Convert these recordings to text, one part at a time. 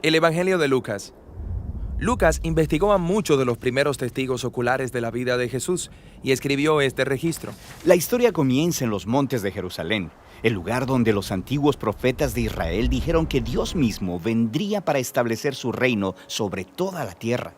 El Evangelio de Lucas. Lucas investigó a muchos de los primeros testigos oculares de la vida de Jesús y escribió este registro. La historia comienza en los montes de Jerusalén, el lugar donde los antiguos profetas de Israel dijeron que Dios mismo vendría para establecer su reino sobre toda la tierra.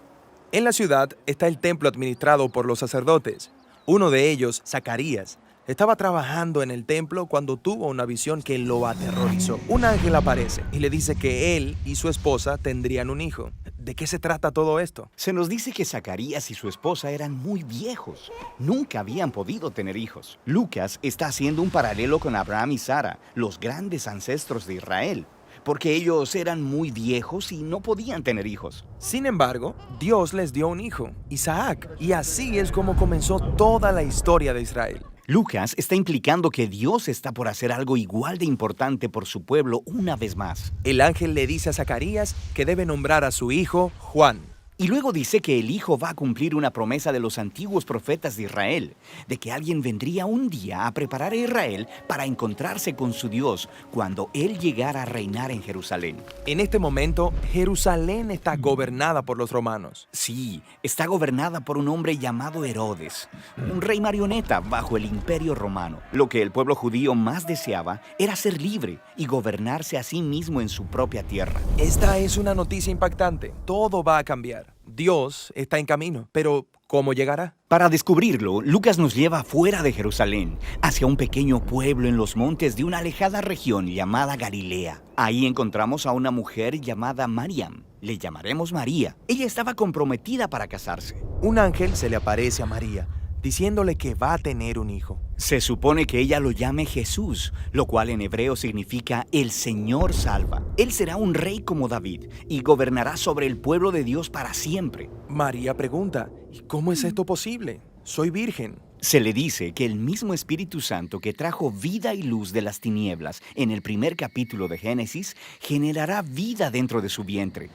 En la ciudad está el templo administrado por los sacerdotes. Uno de ellos, Zacarías, estaba trabajando en el templo cuando tuvo una visión que lo aterrorizó. Un ángel aparece y le dice que él y su esposa tendrían un hijo. ¿De qué se trata todo esto? Se nos dice que Zacarías y su esposa eran muy viejos. Nunca habían podido tener hijos. Lucas está haciendo un paralelo con Abraham y Sara, los grandes ancestros de Israel, porque ellos eran muy viejos y no podían tener hijos. Sin embargo, Dios les dio un hijo, Isaac, y así es como comenzó toda la historia de Israel. Lucas está implicando que Dios está por hacer algo igual de importante por su pueblo una vez más. El ángel le dice a Zacarías que debe nombrar a su hijo Juan. Y luego dice que el hijo va a cumplir una promesa de los antiguos profetas de Israel, de que alguien vendría un día a preparar a Israel para encontrarse con su Dios cuando él llegara a reinar en Jerusalén. En este momento, Jerusalén está gobernada por los romanos. Sí, está gobernada por un hombre llamado Herodes, un rey marioneta bajo el imperio romano. Lo que el pueblo judío más deseaba era ser libre y gobernarse a sí mismo en su propia tierra. Esta es una noticia impactante. Todo va a cambiar. Dios está en camino, pero ¿cómo llegará? Para descubrirlo, Lucas nos lleva fuera de Jerusalén, hacia un pequeño pueblo en los montes de una alejada región llamada Galilea. Ahí encontramos a una mujer llamada Mariam. Le llamaremos María. Ella estaba comprometida para casarse. Un ángel se le aparece a María, diciéndole que va a tener un hijo. Se supone que ella lo llame Jesús, lo cual en hebreo significa el Señor salva. Él será un rey como David y gobernará sobre el pueblo de Dios para siempre. María pregunta, ¿y cómo es esto posible? Soy virgen. Se le dice que el mismo Espíritu Santo que trajo vida y luz de las tinieblas en el primer capítulo de Génesis generará vida dentro de su vientre.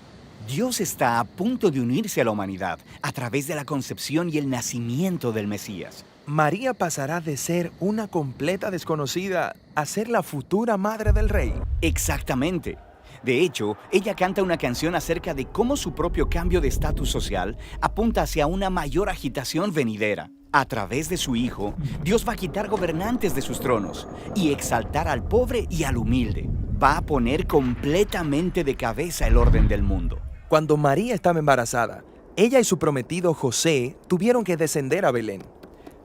Dios está a punto de unirse a la humanidad a través de la concepción y el nacimiento del Mesías. María pasará de ser una completa desconocida a ser la futura madre del rey. Exactamente. De hecho, ella canta una canción acerca de cómo su propio cambio de estatus social apunta hacia una mayor agitación venidera. A través de su Hijo, Dios va a quitar gobernantes de sus tronos y exaltar al pobre y al humilde. Va a poner completamente de cabeza el orden del mundo. Cuando María estaba embarazada, ella y su prometido José tuvieron que descender a Belén.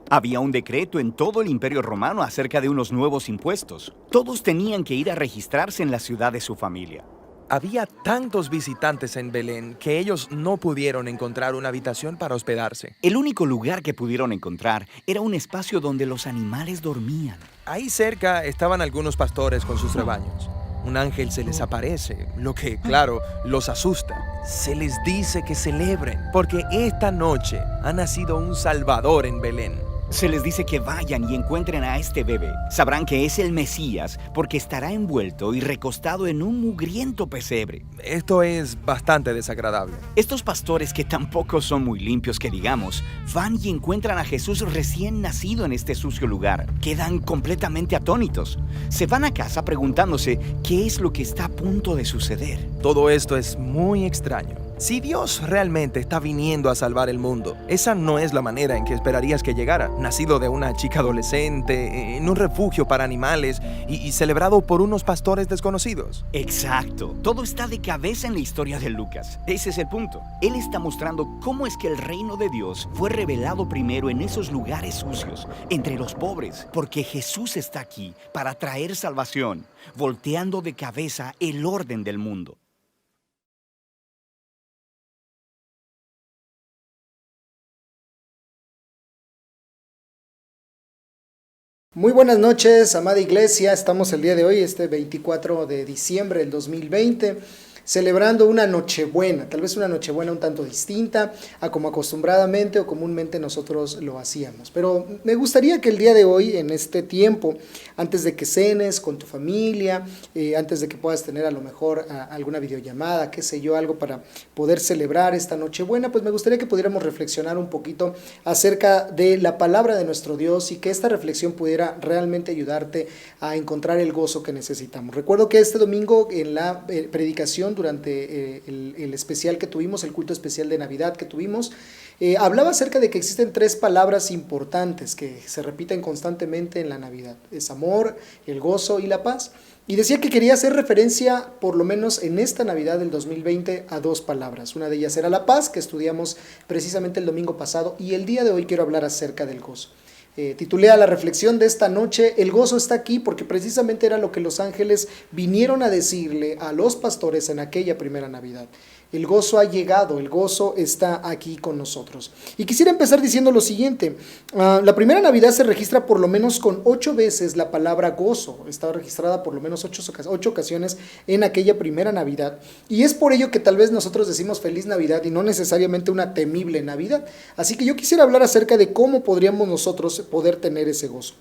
Había un decreto en todo el Imperio Romano acerca de unos nuevos impuestos. Todos tenían que ir a registrarse en la ciudad de su familia. Había tantos visitantes en Belén que ellos no pudieron encontrar una habitación para hospedarse. El único lugar que pudieron encontrar era un espacio donde los animales dormían. Ahí cerca estaban algunos pastores con sus rebaños. Un ángel se les aparece, lo que, claro, los asusta. Se les dice que celebren, porque esta noche ha nacido un Salvador en Belén. Se les dice que vayan y encuentren a este bebé. Sabrán que es el Mesías porque estará envuelto y recostado en un mugriento pesebre. Esto es bastante desagradable. Estos pastores, que tampoco son muy limpios que digamos, van y encuentran a Jesús recién nacido en este sucio lugar. Quedan completamente atónitos. Se van a casa preguntándose qué es lo que está a punto de suceder. Todo esto es muy extraño. Si Dios realmente está viniendo a salvar el mundo, esa no es la manera en que esperarías que llegara. Nacido de una chica adolescente, en un refugio para animales y celebrado por unos pastores desconocidos. Exacto. Todo está de cabeza en la historia de Lucas. Ese es el punto. Él está mostrando cómo es que el reino de Dios fue revelado primero en esos lugares sucios, entre los pobres, porque Jesús está aquí para traer salvación, volteando de cabeza el orden del mundo. Muy buenas noches, amada iglesia. Estamos el día de hoy, 24 de diciembre del 2020, celebrando una Nochebuena, tal vez una Nochebuena un tanto distinta a como acostumbradamente o comúnmente nosotros lo hacíamos. Pero me gustaría que el día de hoy, en este tiempo, antes de que cenes con tu familia, antes de que puedas tener a lo mejor alguna videollamada, qué sé yo, algo para poder celebrar esta Nochebuena, pues me gustaría que pudiéramos reflexionar un poquito acerca de la palabra de nuestro Dios y que esta reflexión pudiera realmente ayudarte a encontrar el gozo que necesitamos. Recuerdo que este domingo en la predicación reflexión durante el especial que tuvimos, el culto especial de Navidad que tuvimos. Hablaba acerca de que existen 3 palabras importantes que se repiten constantemente en la Navidad. Es amor, el gozo y la paz. Y decía que quería hacer referencia, por lo menos en esta Navidad del 2020, a 2 palabras. Una de ellas era la paz, que estudiamos precisamente el domingo pasado, y el día de hoy quiero hablar acerca del gozo. Titulé a la reflexión de esta noche, el gozo está aquí, porque precisamente era lo que los ángeles vinieron a decirle a los pastores en aquella primera Navidad. El gozo ha llegado, el gozo está aquí con nosotros. Y quisiera empezar diciendo lo siguiente. La primera Navidad se registra por lo menos con 8 veces la palabra gozo. Está registrada por lo menos 8 ocasiones en aquella primera Navidad. Y es por ello que tal vez nosotros decimos feliz Navidad y no necesariamente una temible Navidad. Así que yo quisiera hablar acerca de cómo podríamos nosotros poder tener ese gozo.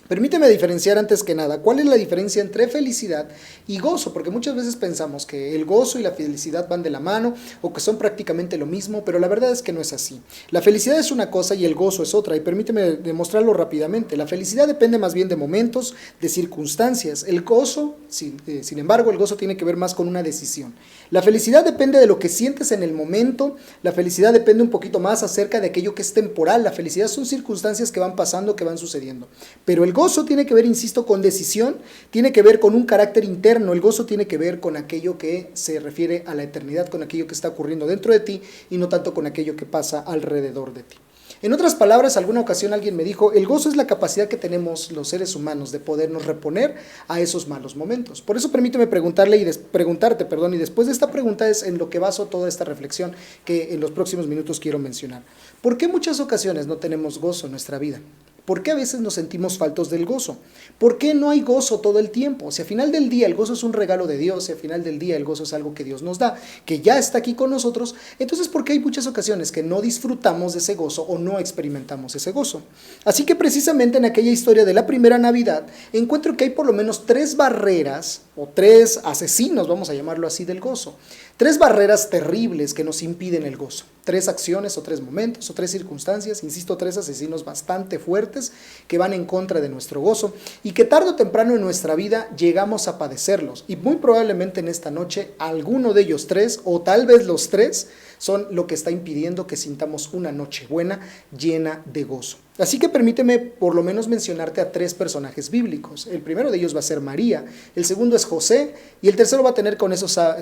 Permíteme diferenciar antes que nada, ¿cuál es la diferencia entre felicidad y gozo? Porque muchas veces pensamos que el gozo y la felicidad van de la mano o que son prácticamente lo mismo, pero la verdad es que no es así. La felicidad es una cosa y el gozo es otra, y permíteme demostrarlo rápidamente. La felicidad depende más bien de momentos, de circunstancias. El gozo, sin embargo, el gozo tiene que ver más con una decisión. La felicidad depende de lo que sientes en el momento, la felicidad depende un poquito más acerca de aquello que es temporal. La felicidad son circunstancias que van pasando, que van sucediendo, pero el gozo tiene que ver, insisto, con decisión, tiene que ver con un carácter interno. El gozo tiene que ver con aquello que se refiere a la eternidad, con aquello que está ocurriendo dentro de ti y no tanto con aquello que pasa alrededor de ti. En otras palabras, alguna ocasión alguien me dijo, el gozo es la capacidad que tenemos los seres humanos de podernos reponer a esos malos momentos. Por eso permíteme preguntarte, y después de esta pregunta es en lo que baso toda esta reflexión que en los próximos minutos quiero mencionar. ¿Por qué muchas ocasiones no tenemos gozo en nuestra vida? ¿Por qué a veces nos sentimos faltos del gozo? ¿Por qué no hay gozo todo el tiempo? Si al final del día el gozo es un regalo de Dios, si al final del día el gozo es algo que Dios nos da, que ya está aquí con nosotros, entonces ¿por qué hay muchas ocasiones que no disfrutamos de ese gozo o no experimentamos ese gozo? Así que precisamente en aquella historia de la primera Navidad encuentro que hay por lo menos 3 barreras o 3 asesinos, vamos a llamarlo así, del gozo. 3 barreras terribles que nos impiden el gozo. 3 acciones o 3 momentos o 3 circunstancias, insisto, 3 asesinos bastante fuertes que van en contra de nuestro gozo y que tarde o temprano en nuestra vida llegamos a padecerlos. Y muy probablemente en esta noche alguno de ellos 3 o tal vez los 3 son lo que está impidiendo que sintamos una noche buena llena de gozo. Así que permíteme por lo menos mencionarte a 3 personajes bíblicos. El primero de ellos va a ser María, el segundo es José y el tercero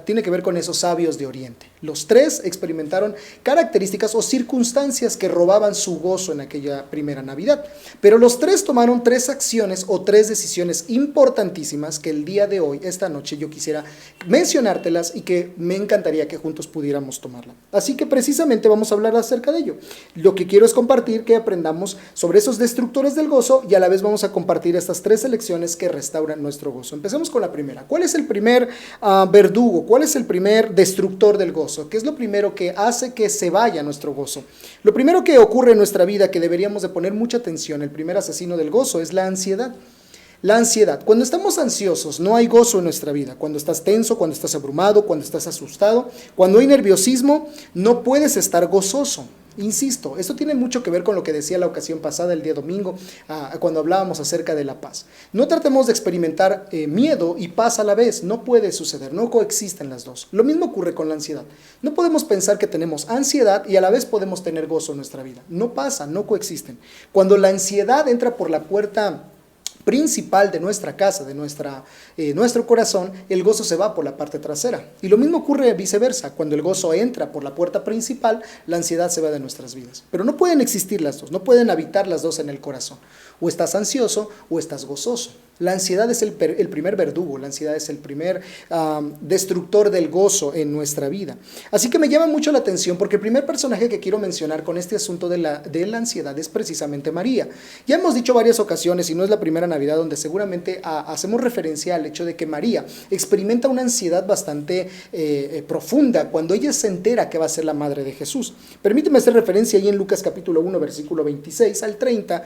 tiene que ver con esos sabios de Oriente. Los 3 experimentaron características o circunstancias que robaban su gozo en aquella primera Navidad. Pero los 3 tomaron 3 acciones o 3 decisiones importantísimas que el día de hoy, esta noche, yo quisiera mencionártelas y que me encantaría que juntos pudiéramos tomarla. Así que precisamente vamos a hablar acerca de ello. Lo que quiero es compartir que aprendamos sobre esos destructores del gozo y a la vez vamos a compartir estas 3 elecciones que restauran nuestro gozo. Empecemos con la primera. ¿Cuál es el primer verdugo? ¿Cuál es el primer destructor del gozo? ¿Qué es lo primero que hace que se vaya nuestro gozo? Lo primero que ocurre en nuestra vida que deberíamos de poner mucha atención, el primer asesino del gozo, es la ansiedad. La ansiedad. Cuando estamos ansiosos, no hay gozo en nuestra vida. Cuando estás tenso, cuando estás abrumado, cuando estás asustado, cuando hay nerviosismo, no puedes estar gozoso. Insisto, esto tiene mucho que ver con lo que decía la ocasión pasada, el día domingo, cuando hablábamos acerca de la paz. No tratemos de experimentar miedo y paz a la vez, no puede suceder, no coexisten las dos. Lo mismo ocurre con la ansiedad. No podemos pensar que tenemos ansiedad y a la vez podemos tener gozo en nuestra vida. No pasa, no coexisten. Cuando la ansiedad entra por la puerta principal de nuestra casa, de nuestro corazón, el gozo se va por la parte trasera. Y lo mismo ocurre viceversa. Cuando el gozo entra por la puerta principal, la ansiedad se va de nuestras vidas. Pero no pueden existir las dos, no pueden habitar las dos en el corazón. O estás ansioso o estás gozoso. La ansiedad es el primer verdugo, la ansiedad es el primer destructor del gozo en nuestra vida. Así que me llama mucho la atención porque el primer personaje que quiero mencionar con este asunto de la ansiedad es precisamente María. Ya hemos dicho varias ocasiones, y no es la primera Navidad donde seguramente hacemos referencia al hecho de que María experimenta una ansiedad bastante profunda cuando ella se entera que va a ser la madre de Jesús. Permíteme hacer referencia ahí en Lucas capítulo 1, versículo 26 al 30,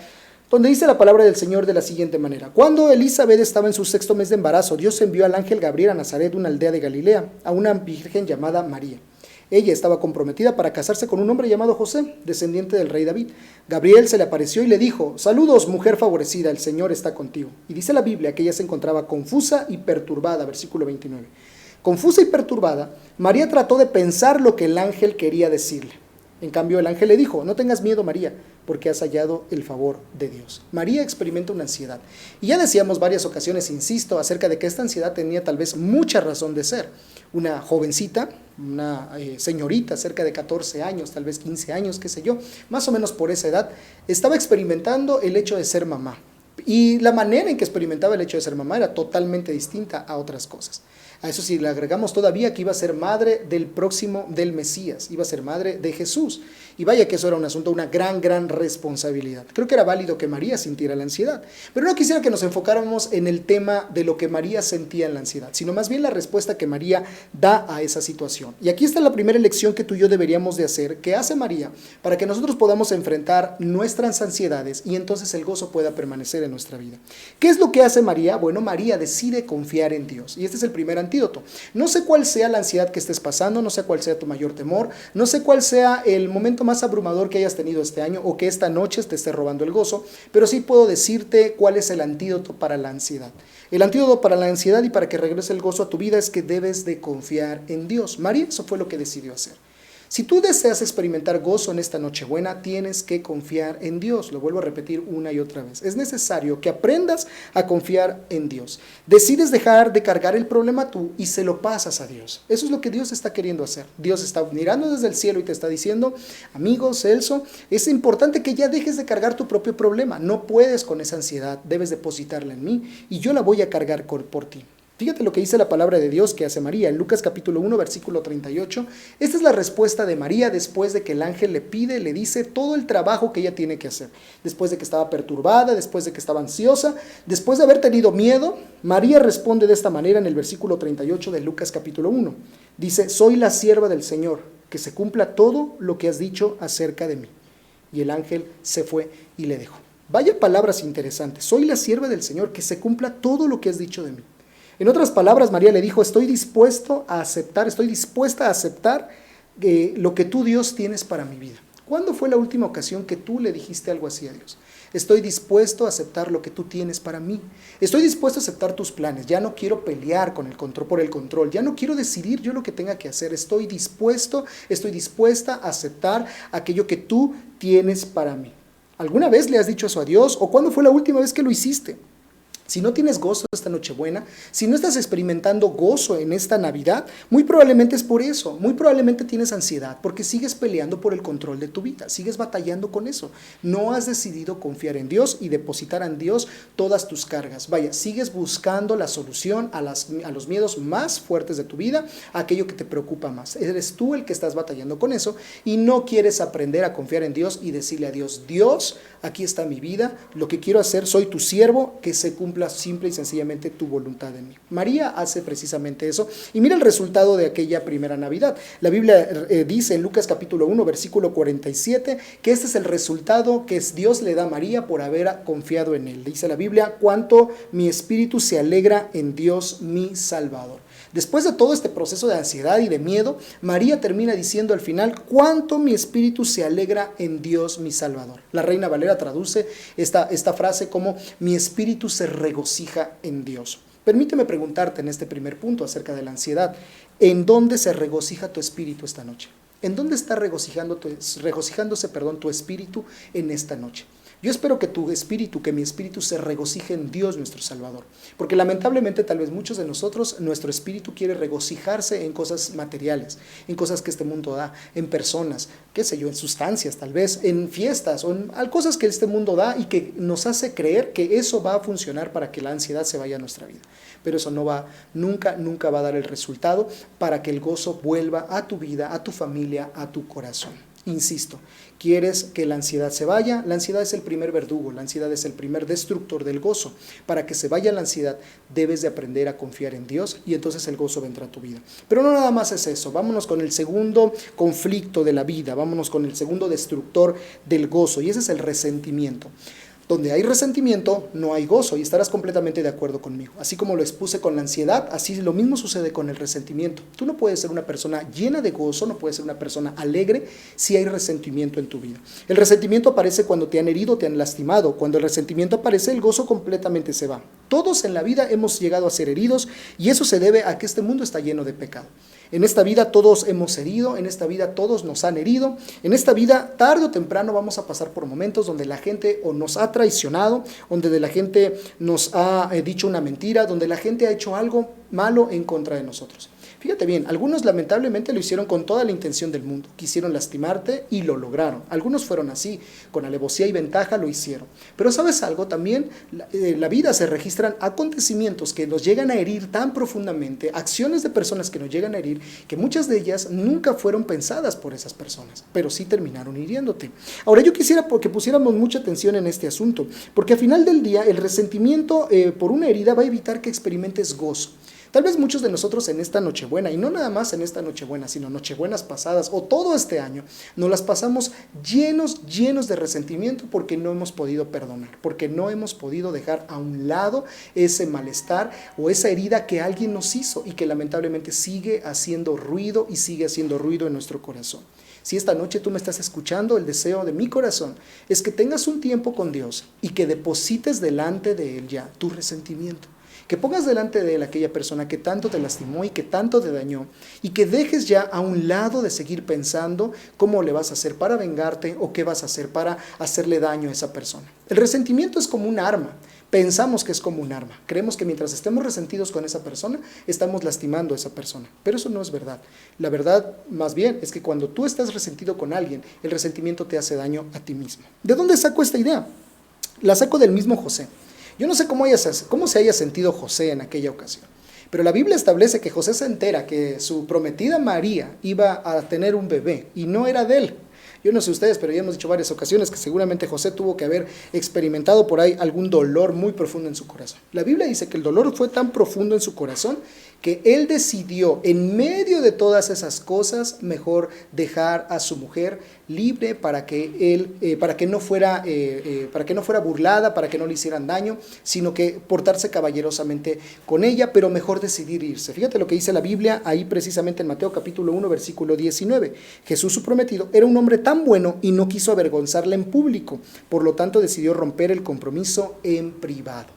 donde dice la palabra del Señor de la siguiente manera. Cuando Elizabeth estaba en su 6º mes de embarazo, Dios envió al ángel Gabriel a Nazaret, una aldea de Galilea, a una virgen llamada María. Ella estaba comprometida para casarse con un hombre llamado José, descendiente del rey David. Gabriel se le apareció y le dijo: saludos, mujer favorecida, el Señor está contigo. Y dice la Biblia que ella se encontraba confusa y perturbada, versículo 29. Confusa y perturbada, María trató de pensar lo que el ángel quería decirle. En cambio, el ángel le dijo: no tengas miedo, María, porque has hallado el favor de Dios. María experimenta una ansiedad. Y ya decíamos varias ocasiones, insisto, acerca de que esta ansiedad tenía tal vez mucha razón de ser. Una jovencita, una señorita, cerca de 14 años, tal vez 15 años, qué sé yo, más o menos por esa edad, estaba experimentando el hecho de ser mamá. Y la manera en que experimentaba el hecho de ser mamá era totalmente distinta a otras cosas. A eso sí le agregamos todavía que iba a ser madre del Mesías, iba a ser madre de Jesús. Y vaya que eso era un asunto, una gran responsabilidad. Creo que era válido que María sintiera la ansiedad. Pero no quisiera que nos enfocáramos en el tema de lo que María sentía en la ansiedad, sino más bien la respuesta que María da a esa situación. Y aquí está la primera lección que tú y yo deberíamos de hacer, que hace María, para que nosotros podamos enfrentar nuestras ansiedades y entonces el gozo pueda permanecer en nuestra vida. ¿Qué es lo que hace María? Bueno, María decide confiar en Dios. Y este es el primer antídoto. No sé cuál sea la ansiedad que estés pasando, no sé cuál sea tu mayor temor, no sé cuál sea el momento más abrumador que hayas tenido este año o que esta noche te esté robando el gozo, pero sí puedo decirte cuál es el antídoto para la ansiedad. El antídoto para la ansiedad y para que regrese el gozo a tu vida es que debes de confiar en Dios. María eso fue lo que decidió hacer. Si tú deseas experimentar gozo en esta Nochebuena, tienes que confiar en Dios. Lo vuelvo a repetir una y otra vez. Es necesario que aprendas a confiar en Dios. Decides dejar de cargar el problema tú y se lo pasas a Dios. Eso es lo que Dios está queriendo hacer. Dios está mirando desde el cielo y te está diciendo: amigo Celso, es importante que ya dejes de cargar tu propio problema. No puedes con esa ansiedad, debes depositarla en mí y yo la voy a cargar por ti. Fíjate lo que dice la palabra de Dios que hace María en Lucas capítulo 1, versículo 38. Esta es la respuesta de María después de que el ángel le dice todo el trabajo que ella tiene que hacer. Después de que estaba perturbada, después de que estaba ansiosa, después de haber tenido miedo, María responde de esta manera en el versículo 38 de Lucas capítulo 1. Dice: soy la sierva del Señor, que se cumpla todo lo que has dicho acerca de mí. Y el ángel se fue y le dejó. Vaya palabras interesantes. Soy la sierva del Señor, que se cumpla todo lo que has dicho de mí. En otras palabras, María le dijo: estoy dispuesta a aceptar lo que tú, Dios, tienes para mi vida. ¿Cuándo fue la última ocasión que tú le dijiste algo así a Dios? Estoy dispuesto a aceptar lo que tú tienes para mí. Estoy dispuesto a aceptar tus planes. Ya no quiero pelear por el control. Ya no quiero decidir yo lo que tenga que hacer. Estoy dispuesta a aceptar aquello que tú tienes para mí. ¿Alguna vez le has dicho eso a Dios? ¿O cuándo fue la última vez que lo hiciste? Si no tienes gozo esta Nochebuena, si no estás experimentando gozo en esta Navidad, muy probablemente es por eso. Muy probablemente tienes ansiedad porque sigues peleando por el control de tu vida, sigues batallando con eso. No has decidido confiar en Dios y depositar en Dios todas tus cargas. Vaya, sigues buscando la solución a los miedos más fuertes de tu vida, a aquello que te preocupa más. Eres tú el que estás batallando con eso y no quieres aprender a confiar en Dios y decirle a Dios: Dios, aquí está mi vida, lo que quiero hacer, soy tu siervo, que se cumpla simple y sencillamente tu voluntad en mí. María hace precisamente eso y mira el resultado de aquella primera Navidad. La Biblia dice en Lucas capítulo 1 versículo 47 que este es el resultado que Dios le da a María por haber confiado en él. Dice la Biblia: cuánto mi espíritu se alegra en Dios mi Salvador. Después de todo este proceso de ansiedad y de miedo, María termina diciendo al final: cuánto mi espíritu se alegra en Dios mi Salvador. La Reina Valera traduce esta frase como: mi espíritu se regocija en Dios. Permíteme preguntarte en este primer punto acerca de la ansiedad: ¿en dónde se regocija tu espíritu esta noche? ¿En dónde está regocijándose tu espíritu en esta noche? Yo espero que mi espíritu se regocije en Dios nuestro Salvador, porque lamentablemente tal vez muchos de nosotros, nuestro espíritu quiere regocijarse en cosas materiales, en cosas que este mundo da, en personas, qué sé yo, en sustancias tal vez, en fiestas o en cosas que este mundo da y que nos hace creer que eso va a funcionar para que la ansiedad se vaya a nuestra vida. Pero eso nunca va a dar el resultado para que el gozo vuelva a tu vida, a tu familia, a tu corazón. Insisto, ¿quieres que la ansiedad se vaya? La ansiedad es el primer verdugo, la ansiedad es el primer destructor del gozo. Para que se vaya la ansiedad, debes de aprender a confiar en Dios y entonces el gozo vendrá a tu vida. Pero no nada más es eso, vámonos con el segundo conflicto de la vida, vámonos con el segundo destructor del gozo y ese es el resentimiento. Donde hay resentimiento, no hay gozo y estarás completamente de acuerdo conmigo. Así como lo expuse con la ansiedad, así lo mismo sucede con el resentimiento. Tú no puedes ser una persona llena de gozo, no puedes ser una persona alegre si hay resentimiento en tu vida. El resentimiento aparece cuando te han herido, te han lastimado. Cuando el resentimiento aparece, el gozo completamente se va. Todos en la vida hemos llegado a ser heridos y eso se debe a que este mundo está lleno de pecado. En esta vida todos hemos herido, en esta vida todos nos han herido, en esta vida tarde o temprano vamos a pasar por momentos donde la gente o nos ha traicionado, donde la gente nos ha dicho una mentira, donde la gente ha hecho algo malo en contra de nosotros. Fíjate bien, algunos lamentablemente lo hicieron con toda la intención del mundo, quisieron lastimarte y lo lograron. Algunos fueron así, con alevosía y ventaja lo hicieron. Pero ¿sabes algo? También la vida se registran acontecimientos que nos llegan a herir tan profundamente, acciones de personas que nos llegan a herir, que muchas de ellas nunca fueron pensadas por esas personas, pero sí terminaron hiriéndote. Ahora yo quisiera que pusiéramos mucha atención en este asunto, porque al final del día el resentimiento por una herida va a evitar que experimentes gozo. Tal vez muchos de nosotros en esta Nochebuena, y no nada más en esta Nochebuena, sino Nochebuenas pasadas o todo este año, nos las pasamos llenos de resentimiento porque no hemos podido perdonar, porque no hemos podido dejar a un lado ese malestar o esa herida que alguien nos hizo y que lamentablemente sigue haciendo ruido y sigue haciendo ruido en nuestro corazón. Si esta noche tú me estás escuchando, el deseo de mi corazón es que tengas un tiempo con Dios y que deposites delante de Él ya tu resentimiento. Que pongas delante de Él aquella persona que tanto te lastimó y que tanto te dañó y que dejes ya a un lado de seguir pensando cómo le vas a hacer para vengarte o qué vas a hacer para hacerle daño a esa persona. El resentimiento es como un arma. Pensamos que es como un arma. Creemos que mientras estemos resentidos con esa persona, estamos lastimando a esa persona. Pero eso no es verdad. La verdad, más bien, es que cuando tú estás resentido con alguien, el resentimiento te hace daño a ti mismo. ¿De dónde saco esta idea? La saco del mismo José. Yo no sé cómo se haya sentido José en aquella ocasión, pero la Biblia establece que José se entera que su prometida María iba a tener un bebé y no era de él. Yo no sé ustedes, pero ya hemos dicho varias ocasiones que seguramente José tuvo que haber experimentado por ahí algún dolor muy profundo en su corazón. La Biblia dice que el dolor fue tan profundo en su corazón que él decidió, en medio de todas esas cosas, mejor dejar a su mujer libre para que no fuera burlada, para que no le hicieran daño, sino que portarse caballerosamente con ella, pero mejor decidir irse. Fíjate lo que dice la Biblia ahí precisamente en Mateo capítulo 1, versículo 19. Jesús, su prometido, era un hombre tan bueno y no quiso avergonzarla en público, por lo tanto decidió romper el compromiso en privado.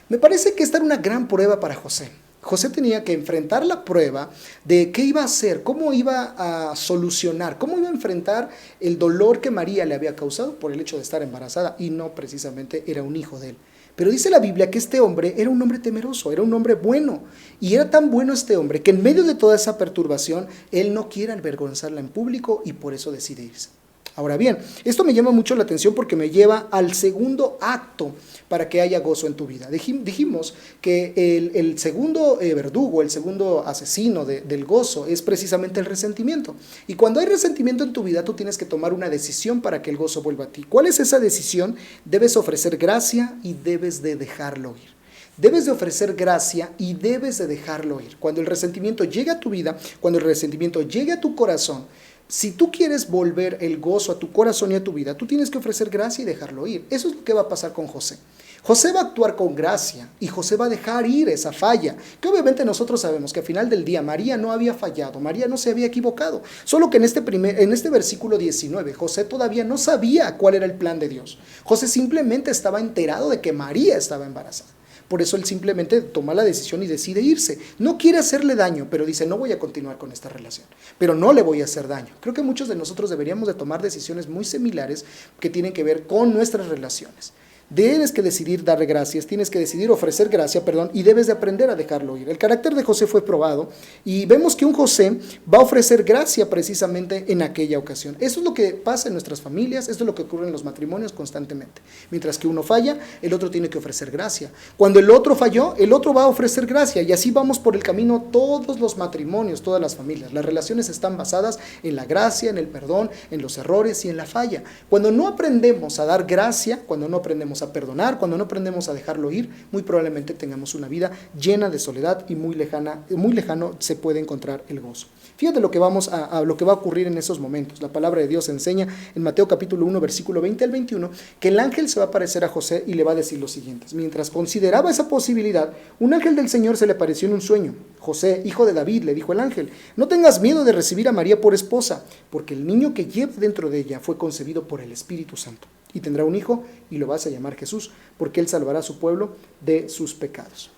Me parece que esta era una gran prueba para José. José tenía que enfrentar la prueba de qué iba a hacer, cómo iba a solucionar, cómo iba a enfrentar el dolor que María le había causado por el hecho de estar embarazada y no precisamente era un hijo de él. Pero dice la Biblia que este hombre era un hombre temeroso, era un hombre bueno. Y era tan bueno este hombre que en medio de toda esa perturbación, él no quiere avergonzarla en público y por eso decide irse. Ahora bien, esto me llama mucho la atención porque me lleva al segundo acto para que haya gozo en tu vida. Dijimos que el segundo verdugo, el segundo asesino del gozo es precisamente el resentimiento. Y cuando hay resentimiento en tu vida, tú tienes que tomar una decisión para que el gozo vuelva a ti. ¿Cuál es esa decisión? Debes ofrecer gracia y debes de dejarlo ir. Debes de ofrecer gracia y debes de dejarlo ir. Cuando el resentimiento llegue a tu vida, cuando el resentimiento llegue a tu corazón, si tú quieres volver el gozo a tu corazón y a tu vida, tú tienes que ofrecer gracia y dejarlo ir. Eso es lo que va a pasar con José. José va a actuar con gracia y José va a dejar ir esa falla, que obviamente nosotros sabemos que al final del día María no había fallado, María no se había equivocado, solo que en este versículo 19, José todavía no sabía cuál era el plan de Dios. José simplemente estaba enterado de que María estaba embarazada. Por eso él simplemente toma la decisión y decide irse. No quiere hacerle daño, pero dice, no voy a continuar con esta relación. Pero no le voy a hacer daño. Creo que muchos de nosotros deberíamos de tomar decisiones muy similares que tienen que ver con nuestras relaciones. Tienes que decidir darle gracias, tienes que decidir ofrecer gracia, y debes de aprender a dejarlo ir. El carácter de José fue probado y vemos que un José va a ofrecer gracia precisamente en aquella ocasión. Eso es lo que pasa en nuestras familias, esto es lo que ocurre en los matrimonios constantemente. Mientras que uno falla, el otro tiene que ofrecer gracia. Cuando el otro falló, el otro va a ofrecer gracia y así vamos por el camino todos los matrimonios, todas las familias. Las relaciones están basadas en la gracia, en el perdón, en los errores y en la falla. Cuando no aprendemos a dar gracia, cuando no aprendemos a perdonar, cuando no aprendemos a dejarlo ir, muy probablemente tengamos una vida llena de soledad y muy lejano se puede encontrar el gozo. Fíjate lo que va a ocurrir en esos momentos. La palabra de Dios enseña en Mateo capítulo 1, versículo 20 al 21, que el ángel se va a aparecer a José y le va a decir lo siguiente. Mientras consideraba esa posibilidad, un ángel del Señor se le apareció en un sueño. José, hijo de David, le dijo el ángel, no tengas miedo de recibir a María por esposa, porque el niño que lleva dentro de ella fue concebido por el Espíritu Santo. y tendrá un hijo y lo vas a llamar Jesús, porque él salvará a su pueblo de sus pecados.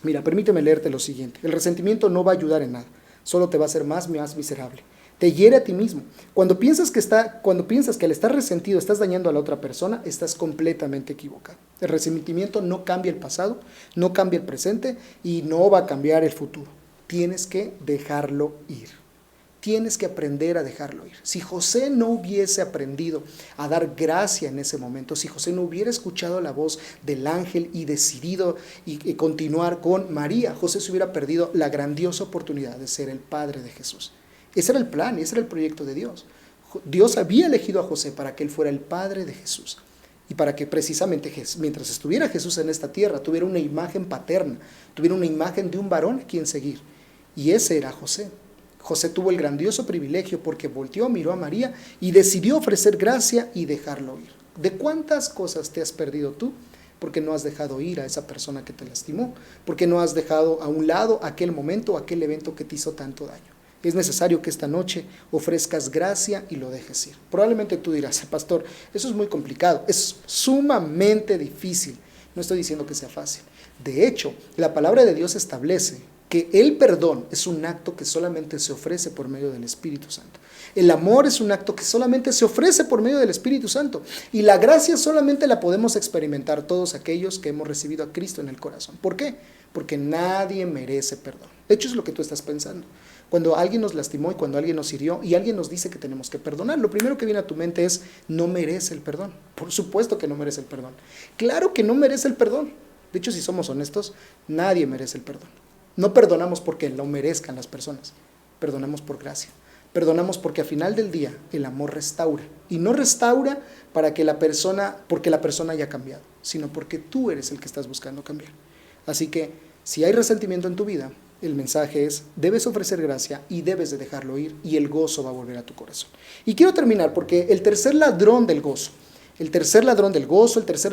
Mira, permíteme leerte lo siguiente. El resentimiento no va a ayudar en nada, solo te va a hacer más miserable. Te hiere a ti mismo. Cuando piensas que al estar resentido estás dañando a la otra persona, estás completamente equivocado. El resentimiento no cambia el pasado, no cambia el presente y no va a cambiar el futuro. Tienes que dejarlo ir. Tienes que aprender a dejarlo ir. Si José no hubiese aprendido a dar gracia en ese momento, si José no hubiera escuchado la voz del ángel y decidido y continuar con María, José se hubiera perdido la grandiosa oportunidad de ser el padre de Jesús. Ese era el plan, ese era el proyecto de Dios. Dios había elegido a José para que él fuera el padre de Jesús y para que precisamente mientras estuviera Jesús en esta tierra tuviera una imagen paterna, tuviera una imagen de un varón a quien seguir. Y ese era José. José tuvo el grandioso privilegio porque volteó, miró a María y decidió ofrecer gracia y dejarlo ir. ¿De cuántas cosas te has perdido tú? Porque no has dejado ir a esa persona que te lastimó, porque no has dejado a un lado aquel momento, aquel evento que te hizo tanto daño. Es necesario que esta noche ofrezcas gracia y lo dejes ir. Probablemente tú dirás, pastor, eso es muy complicado, es sumamente difícil. No estoy diciendo que sea fácil. De hecho, la palabra de Dios establece que el perdón es un acto que solamente se ofrece por medio del Espíritu Santo. El amor es un acto que solamente se ofrece por medio del Espíritu Santo. Y la gracia solamente la podemos experimentar todos aquellos que hemos recibido a Cristo en el corazón. ¿Por qué? Porque nadie merece perdón. De hecho, es lo que tú estás pensando. Cuando alguien nos lastimó y cuando alguien nos hirió y alguien nos dice que tenemos que perdonar, lo primero que viene a tu mente es, no merece el perdón. Por supuesto que no merece el perdón. Claro que no merece el perdón. De hecho, si somos honestos, nadie merece el perdón. No perdonamos porque lo merezcan las personas. Perdonamos por gracia. Perdonamos porque al final del día el amor restaura. Y no restaura porque la persona haya cambiado, sino porque tú eres el que estás buscando cambiar. Así que, si hay resentimiento en tu vida, el mensaje es, debes ofrecer gracia y debes de dejarlo ir y el gozo va a volver a tu corazón. Y quiero terminar porque el tercer ladrón del gozo, el tercer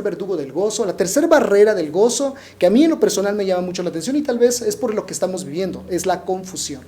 verdugo del gozo, la tercera barrera del gozo, que a mí en lo personal me llama mucho la atención y tal vez es por lo que estamos viviendo, es la confusión.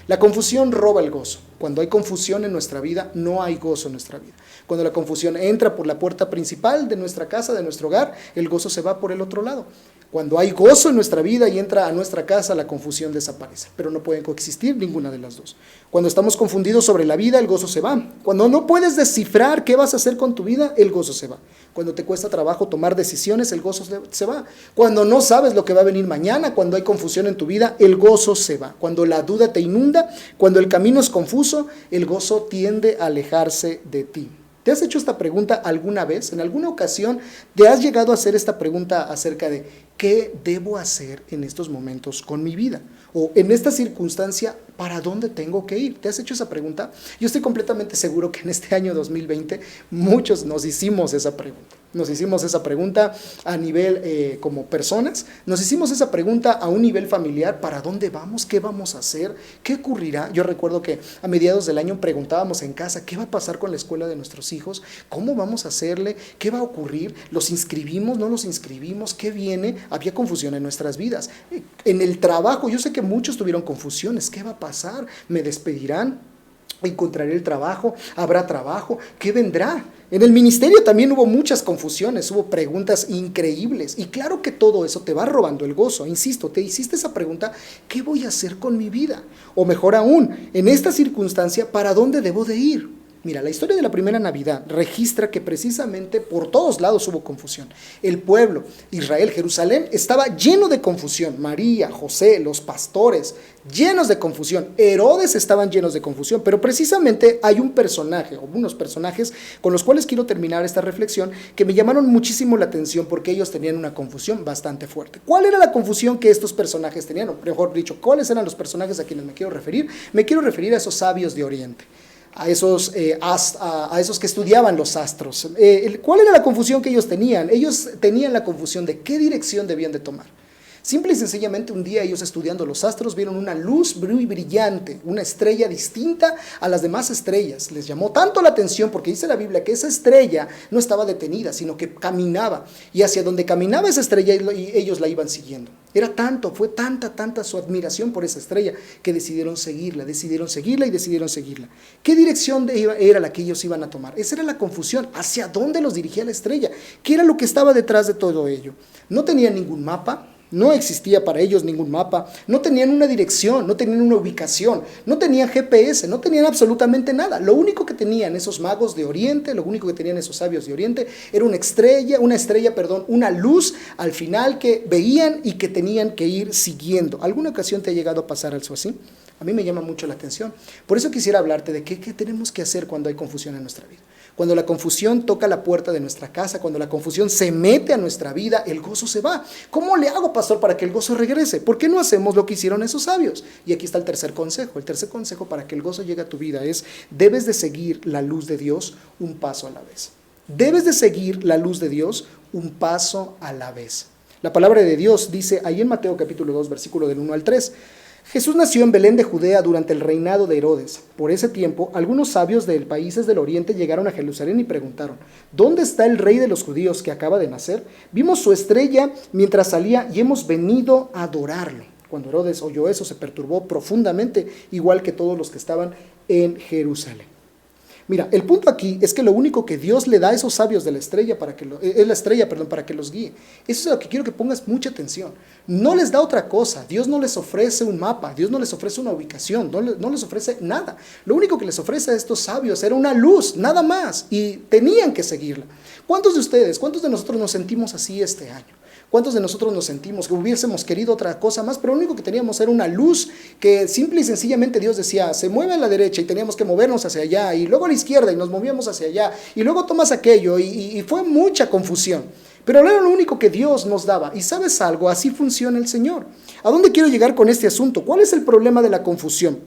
La confusión roba el gozo. Cuando hay confusión en nuestra vida, no hay gozo en nuestra vida. Cuando la confusión entra por la puerta principal de nuestra casa, de nuestro hogar, el gozo se va por el otro lado. Cuando hay gozo en nuestra vida y entra a nuestra casa, la confusión desaparece, pero no pueden coexistir ninguna de las dos. Cuando estamos confundidos sobre la vida, el gozo se va. Cuando no puedes descifrar qué vas a hacer con tu vida, el gozo se va. Cuando te cuesta trabajo tomar decisiones, el gozo se va. Cuando no sabes lo que va a venir mañana, cuando hay confusión en tu vida, el gozo se va. Cuando la duda te inunda, cuando el camino es confuso, el gozo tiende a alejarse de ti. ¿Te has hecho esta pregunta alguna vez? ¿En alguna ocasión te has llegado a hacer esta pregunta acerca de qué debo hacer en estos momentos con mi vida? O en esta circunstancia, ¿para dónde tengo que ir? ¿Te has hecho esa pregunta? Yo estoy completamente seguro que en este año 2020 muchos nos hicimos esa pregunta. Nos hicimos esa pregunta a nivel como personas, nos hicimos esa pregunta a un nivel familiar, ¿para dónde vamos? ¿Qué vamos a hacer? ¿Qué ocurrirá? Yo recuerdo que a mediados del año preguntábamos en casa, ¿qué va a pasar con la escuela de nuestros hijos? ¿Cómo vamos a hacerle? ¿Qué va a ocurrir? ¿Los inscribimos? ¿No los inscribimos? ¿Qué viene? Había confusión en nuestras vidas. En el trabajo, yo sé que muchos tuvieron confusiones. ¿Qué va a pasar? ¿Me despedirán? ¿Encontraré el trabajo? ¿Habrá trabajo? ¿Qué vendrá? En el ministerio también hubo muchas confusiones, hubo preguntas increíbles y claro que todo eso te va robando el gozo. Insisto, te hiciste esa pregunta, ¿qué voy a hacer con mi vida? O mejor aún, en esta circunstancia, ¿para dónde debo de ir? Mira, la historia de la primera Navidad registra que precisamente por todos lados hubo confusión. El pueblo, Israel, Jerusalén, estaba lleno de confusión. María, José, los pastores, llenos de confusión. Herodes estaban llenos de confusión. Pero precisamente hay un personaje, o unos personajes, con los cuales quiero terminar esta reflexión, que me llamaron muchísimo la atención porque ellos tenían una confusión bastante fuerte. ¿Cuál era la confusión que estos personajes tenían? O mejor dicho, ¿cuáles eran los personajes a quienes me quiero referir? Me quiero referir a esos sabios de Oriente. A esos que estudiaban los astros. ¿Cuál era la confusión que ellos tenían? Ellos tenían la confusión de qué dirección debían de tomar. Simple y sencillamente un día ellos estudiando los astros vieron una luz muy brillante, una estrella distinta a las demás estrellas. Les llamó tanto la atención porque dice la Biblia que esa estrella no estaba detenida, sino que caminaba. Y hacia donde caminaba esa estrella ellos la iban siguiendo. Fue tanta su admiración por esa estrella que decidieron seguirla y decidieron seguirla. ¿Qué dirección era la que ellos iban a tomar? Esa era la confusión. ¿Hacia dónde los dirigía la estrella? ¿Qué era lo que estaba detrás de todo ello? No tenían ningún mapa. No existía para ellos ningún mapa, no tenían una dirección, no tenían una ubicación, no tenían GPS, no tenían absolutamente nada. Lo único que tenían esos magos de Oriente, lo único que tenían esos sabios de Oriente, era una luz al final que veían y que tenían que ir siguiendo. ¿Alguna ocasión te ha llegado a pasar algo así? A mí me llama mucho la atención. Por eso quisiera hablarte de qué tenemos que hacer cuando hay confusión en nuestra vida. Cuando la confusión toca la puerta de nuestra casa, cuando la confusión se mete a nuestra vida, el gozo se va. ¿Cómo le hago, pastor, para que el gozo regrese? ¿Por qué no hacemos lo que hicieron esos sabios? Y aquí está el tercer consejo. El tercer consejo para que el gozo llegue a tu vida es: debes de seguir la luz de Dios un paso a la vez. Debes de seguir la luz de Dios un paso a la vez. La palabra de Dios dice ahí en Mateo capítulo 2, versículo del 1 al 3. Jesús nació en Belén de Judea durante el reinado de Herodes. Por ese tiempo, algunos sabios de países del oriente llegaron a Jerusalén y preguntaron: ¿dónde está el rey de los judíos que acaba de nacer? Vimos su estrella mientras salía y hemos venido a adorarlo. Cuando Herodes oyó eso, se perturbó profundamente, igual que todos los que estaban en Jerusalén. Mira, el punto aquí es que lo único que Dios le da a esos sabios de la estrella para que los guíe. Eso es a lo que quiero que pongas mucha atención. No les da otra cosa. Dios no les ofrece un mapa, Dios no les ofrece una ubicación, no les ofrece nada. Lo único que les ofrece a estos sabios era una luz, nada más, y tenían que seguirla. ¿Cuántos de nosotros nos sentimos así este año? ¿Cuántos de nosotros nos sentimos que hubiésemos querido otra cosa más, pero lo único que teníamos era una luz que simple y sencillamente Dios decía: se mueve a la derecha, y teníamos que movernos hacia allá, y luego a la izquierda y nos movíamos hacia allá, y luego tomas aquello, y fue mucha confusión? Pero era lo único que Dios nos daba. Y ¿sabes algo? Así funciona el Señor. ¿A dónde quiero llegar con este asunto? ¿Cuál es el problema de la confusión?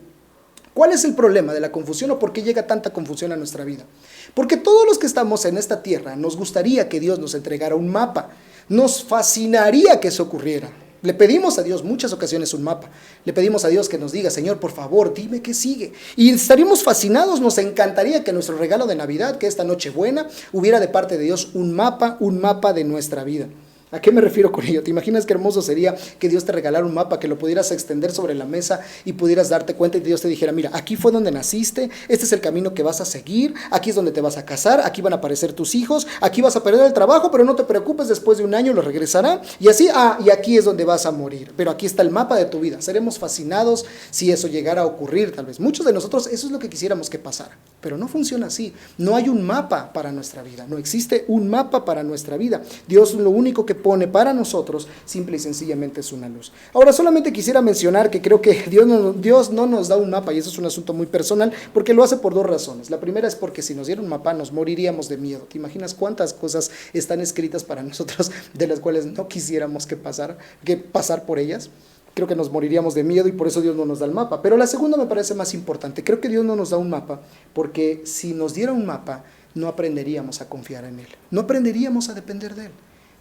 ¿Cuál es el problema de la confusión o por qué llega tanta confusión a nuestra vida? Porque todos los que estamos en esta tierra nos gustaría que Dios nos entregara un mapa. Nos fascinaría que eso ocurriera. Le pedimos a Dios muchas ocasiones un mapa. Le pedimos a Dios que nos diga: Señor, por favor, dime qué sigue. Y estaríamos fascinados, nos encantaría que nuestro regalo de Navidad, que esta Nochebuena, hubiera de parte de Dios un mapa de nuestra vida. ¿A qué me refiero con ello? ¿Te imaginas qué hermoso sería que Dios te regalara un mapa, que lo pudieras extender sobre la mesa y pudieras darte cuenta y Dios te dijera: mira, aquí fue donde naciste, este es el camino que vas a seguir, aquí es donde te vas a casar, aquí van a aparecer tus hijos, aquí vas a perder el trabajo, pero no te preocupes, después de un año lo regresará, y así, y aquí es donde vas a morir, pero aquí está el mapa de tu vida. Seremos fascinados si eso llegara a ocurrir, tal vez. Muchos de nosotros eso es lo que quisiéramos que pasara, pero no funciona así. No hay un mapa para nuestra vida, no existe un mapa para nuestra vida. Dios lo único que pone para nosotros simple y sencillamente es una luz. Ahora, solamente quisiera mencionar que creo que Dios no nos da un mapa, y eso es un asunto muy personal, porque lo hace por dos razones. La primera es porque si nos diera un mapa nos moriríamos de miedo. ¿Te imaginas cuántas cosas están escritas para nosotros de las cuales no quisiéramos que pasar por ellas? Creo que nos moriríamos de miedo y por eso Dios no nos da el mapa. Pero la segunda me parece más importante. Creo que Dios no nos da un mapa porque si nos diera un mapa no aprenderíamos a confiar en Él, no aprenderíamos a depender de Él.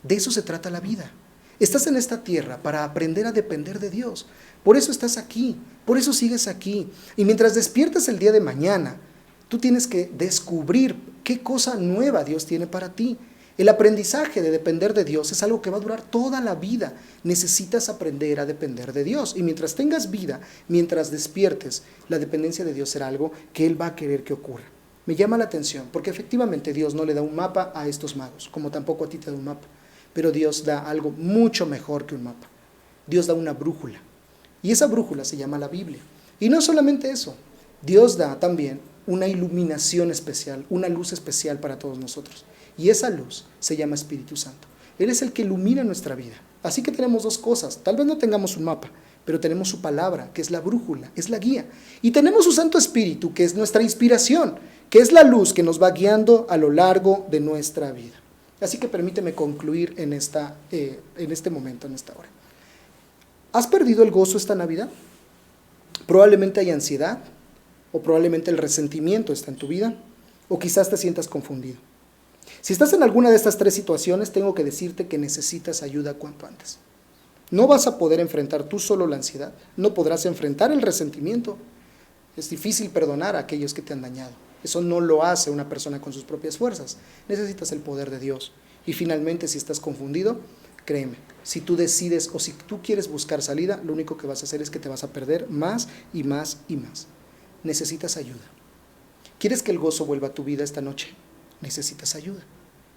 De eso se trata la vida. Estás en esta tierra para aprender a depender de Dios. Por eso estás aquí, por eso sigues aquí. Y mientras despiertas el día de mañana, tú tienes que descubrir qué cosa nueva Dios tiene para ti. El aprendizaje de depender de Dios es algo que va a durar toda la vida. Necesitas aprender a depender de Dios. Y mientras tengas vida, mientras despiertes, la dependencia de Dios será algo que Él va a querer que ocurra. Me llama la atención porque efectivamente Dios no le da un mapa a estos magos, como tampoco a ti te da un mapa. Pero Dios da algo mucho mejor que un mapa. Dios da una brújula. Y esa brújula se llama la Biblia. Y no solamente eso, Dios da también una iluminación especial, una luz especial para todos nosotros. Y esa luz se llama Espíritu Santo. Él es el que ilumina nuestra vida. Así que tenemos dos cosas. Tal vez no tengamos un mapa, pero tenemos su palabra, que es la brújula, es la guía. Y tenemos su Santo Espíritu, que es nuestra inspiración, que es la luz que nos va guiando a lo largo de nuestra vida. Así que permíteme concluir en este momento, en esta hora. ¿Has perdido el gozo esta Navidad? Probablemente hay ansiedad, o probablemente el resentimiento está en tu vida, o quizás te sientas confundido. Si estás en alguna de estas tres situaciones, tengo que decirte que necesitas ayuda cuanto antes. No vas a poder enfrentar tú solo la ansiedad, no podrás enfrentar el resentimiento. Es difícil perdonar a aquellos que te han dañado. Eso no lo hace una persona con sus propias fuerzas. Necesitas el poder de Dios. Y finalmente, si estás confundido, créeme, si tú decides o si tú quieres buscar salida, lo único que vas a hacer es que te vas a perder más y más y más. Necesitas ayuda. ¿Quieres que el gozo vuelva a tu vida esta noche? Necesitas ayuda.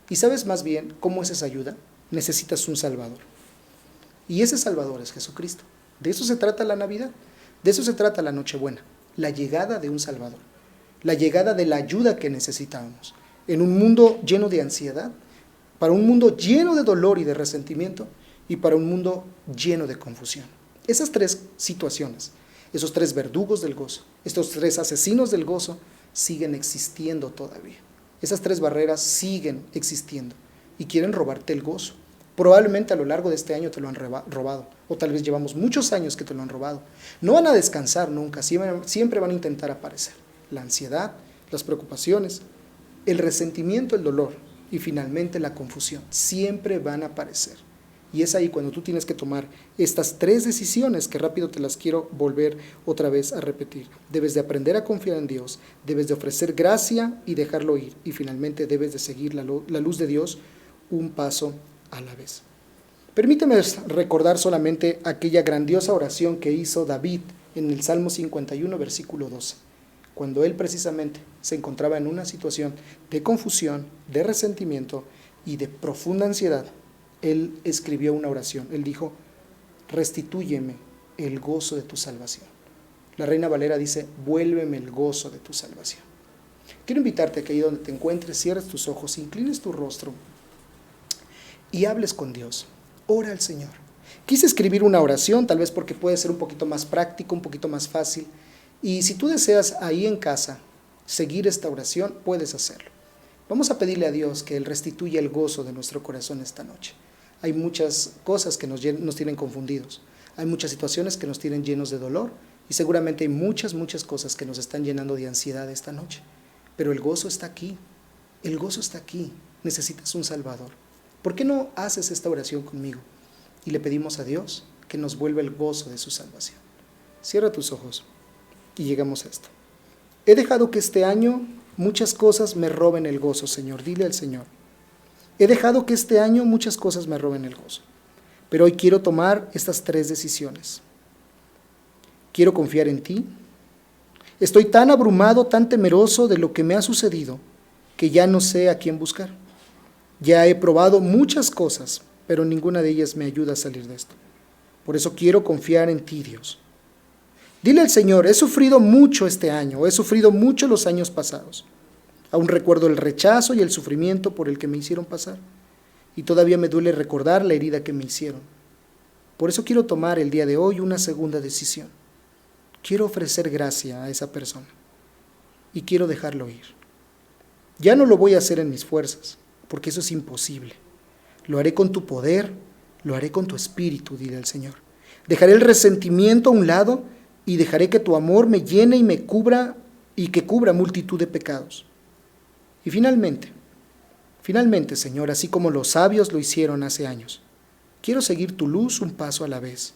¿Y sabes más bien cómo es esa ayuda? Necesitas un Salvador. Y ese Salvador es Jesucristo. De eso se trata la Navidad. De eso se trata la Nochebuena. La llegada de un Salvador. La llegada de la ayuda que necesitábamos. En un mundo lleno de ansiedad, para un mundo lleno de dolor y de resentimiento, y para un mundo lleno de confusión. Esas tres situaciones, esos tres verdugos del gozo, estos tres asesinos del gozo, siguen existiendo todavía. Esas tres barreras siguen existiendo y quieren robarte el gozo. Probablemente a lo largo de este año te lo han robado, o tal vez llevamos muchos años que te lo han robado. No van a descansar nunca, siempre van a intentar aparecer. La ansiedad, las preocupaciones, el resentimiento, el dolor y finalmente la confusión, siempre van a aparecer. Y es ahí cuando tú tienes que tomar estas tres decisiones que rápido te las quiero volver otra vez a repetir. Debes de aprender a confiar en Dios, debes de ofrecer gracia y dejarlo ir, y finalmente debes de seguir la luz de Dios un paso a la vez. Permíteme recordar solamente aquella grandiosa oración que hizo David en el Salmo 51, versículo 12, cuando él precisamente se encontraba en una situación de confusión, de resentimiento y de profunda ansiedad. Él escribió una oración. Él dijo: restitúyeme el gozo de tu salvación. La Reina Valera dice: vuélveme el gozo de tu salvación. Quiero invitarte a que ahí donde te encuentres, cierres tus ojos, inclines tu rostro y hables con Dios. Ora al Señor. Quise escribir una oración, tal vez porque puede ser un poquito más práctico, un poquito más fácil. Y si tú deseas ahí en casa seguir esta oración, puedes hacerlo. Vamos a pedirle a Dios que Él restituya el gozo de nuestro corazón esta noche. Hay muchas cosas que nos tienen confundidos. Hay muchas situaciones que nos tienen llenos de dolor. Y seguramente hay muchas cosas que nos están llenando de ansiedad esta noche. Pero el gozo está aquí. El gozo está aquí. Necesitas un Salvador. ¿Por qué no haces esta oración conmigo? Y le pedimos a Dios que nos vuelva el gozo de su salvación. Cierra tus ojos y llegamos a esto. He dejado que este año muchas cosas me roben el gozo, Señor. Dile al Señor: he dejado que este año muchas cosas me roben el gozo. Pero hoy quiero tomar estas tres decisiones. Quiero confiar en ti. Estoy tan abrumado, tan temeroso de lo que me ha sucedido, que ya no sé a quién buscar. Ya he probado muchas cosas, pero ninguna de ellas me ayuda a salir de esto. Por eso quiero confiar en ti, Dios. Dile al Señor: he sufrido mucho este año, he sufrido mucho los años pasados. Aún recuerdo el rechazo y el sufrimiento por el que me hicieron pasar. Y todavía me duele recordar la herida que me hicieron. Por eso quiero tomar el día de hoy una segunda decisión. Quiero ofrecer gracia a esa persona. Y quiero dejarlo ir. Ya no lo voy a hacer en mis fuerzas, porque eso es imposible. Lo haré con tu poder, lo haré con tu espíritu, dile al Señor. Dejaré el resentimiento a un lado y dejaré que tu amor me llene y me cubra, y que cubra multitud de pecados. Y finalmente, Señor, así como los sabios lo hicieron hace años, quiero seguir tu luz un paso a la vez,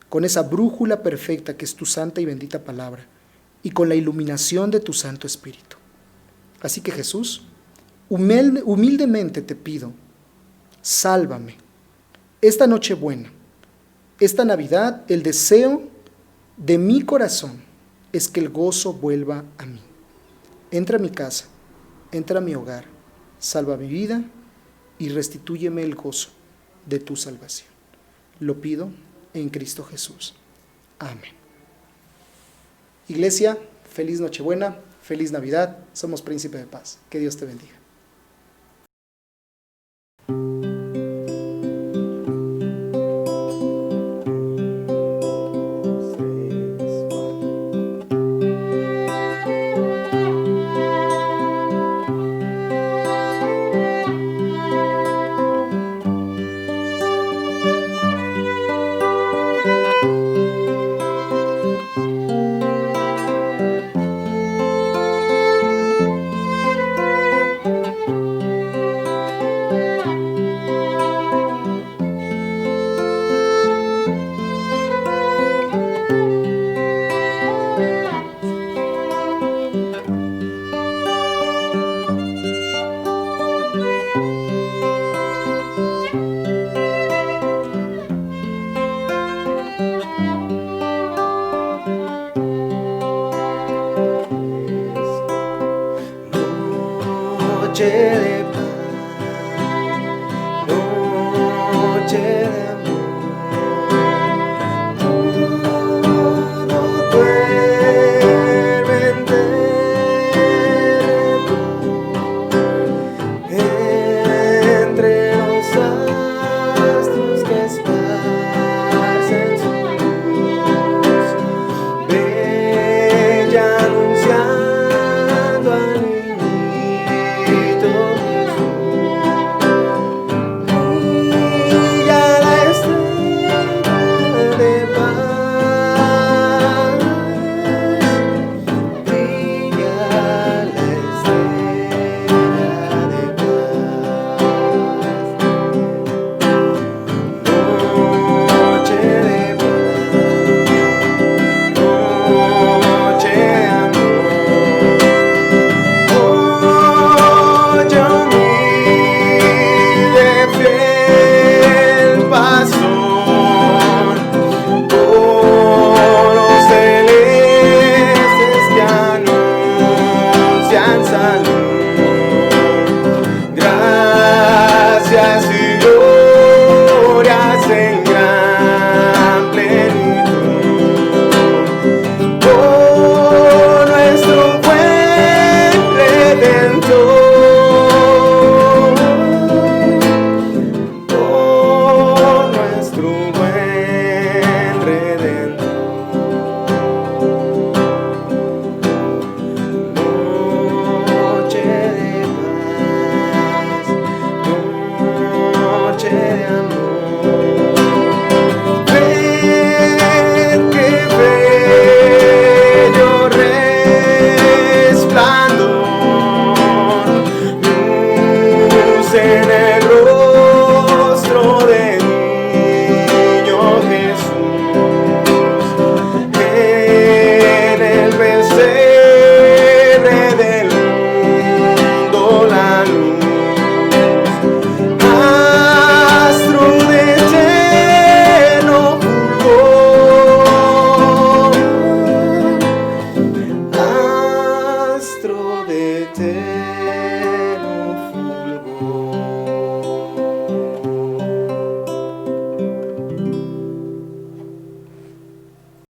con esa brújula perfecta que es tu santa y bendita palabra, y con la iluminación de tu Santo Espíritu. Así que Jesús, humildemente te pido, sálvame. Esta Nochebuena, esta Navidad, el deseo de mi corazón es que el gozo vuelva a mí. Entra a mi casa, entra a mi hogar, salva mi vida y restitúyeme el gozo de tu salvación. Lo pido en Cristo Jesús. Amén. Iglesia, feliz Nochebuena, feliz Navidad. Somos Príncipe de Paz. Que Dios te bendiga. noche de